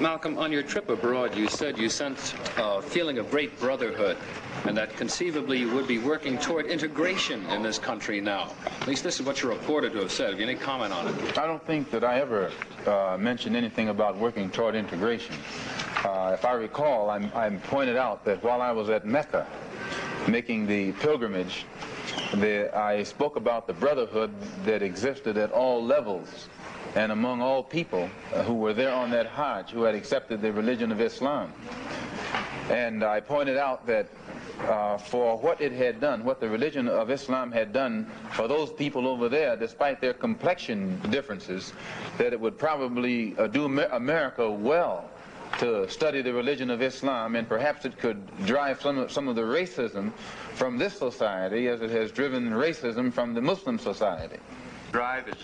Malcolm, on your trip abroad, you said you sensed a feeling of great brotherhood, and that conceivably you would be working toward integration in this country now. At least this is what you're reported to have said. Have you any comment on it? I don't think that I ever mentioned anything about working toward integration. If I recall, I pointed out that while I was at Mecca making the pilgrimage, I spoke about the brotherhood that existed at all levels and among all people who were there on that Hajj, who had accepted the religion of Islam. And I pointed out that for what it had done, what the religion of Islam had done for those people over there, despite their complexion differences, that it would probably do America well to study the religion of Islam, and perhaps it could drive some of the racism from this society as it has driven racism from the Muslim society. Drive is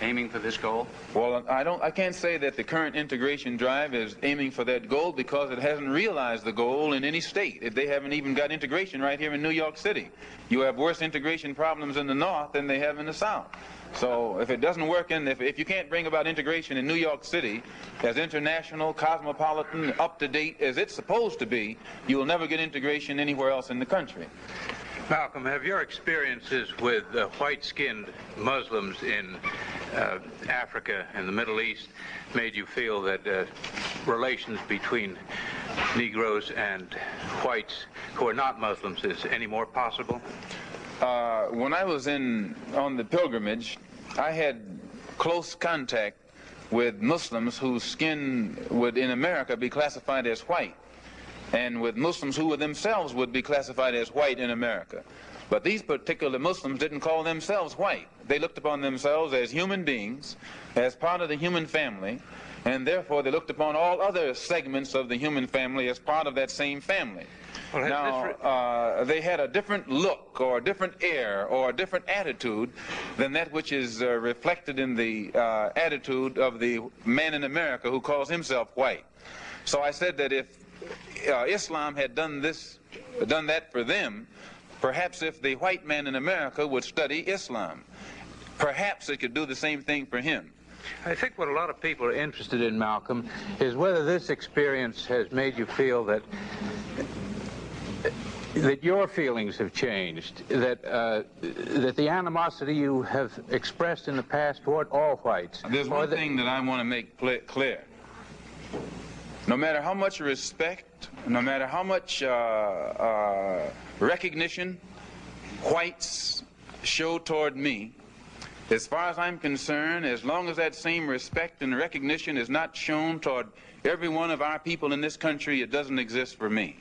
aiming for this goal? Well, I can't say that the current integration drive is aiming for that goal, because it hasn't realized the goal in any state. They haven't even got integration right here in New York City. You have worse integration problems in the North than they have in the South. So if it doesn't work if you can't bring about integration in New York City as international, cosmopolitan, up-to-date as it's supposed to be, you will never get integration anywhere else in the country. Malcolm, have your experiences with white-skinned Muslims in Africa and the Middle East made you feel that relations between Negroes and whites who are not Muslims is any more possible? When I was on the pilgrimage, I had close contact with Muslims whose skin would in America be classified as white, and with Muslims who themselves would be classified as white in America. But these particular Muslims didn't call themselves white. They looked upon themselves as human beings, as part of the human family, and therefore they looked upon all other segments of the human family as part of that same family. Well, now, they had a different look or a different air or a different attitude than that which is reflected in the attitude of the man in America who calls himself white. So I said that if Islam had done that for them, perhaps if the white man in America would study Islam, perhaps it could do the same thing for him. I think what a lot of people are interested in, Malcolm, is whether this experience has made you feel that your feelings have changed, that the animosity you have expressed in the past toward all whites. There's one thing that I want to make clear. No matter how much respect, no matter how much recognition whites show toward me, as far as I'm concerned, as long as that same respect and recognition is not shown toward every one of our people in this country, it doesn't exist for me.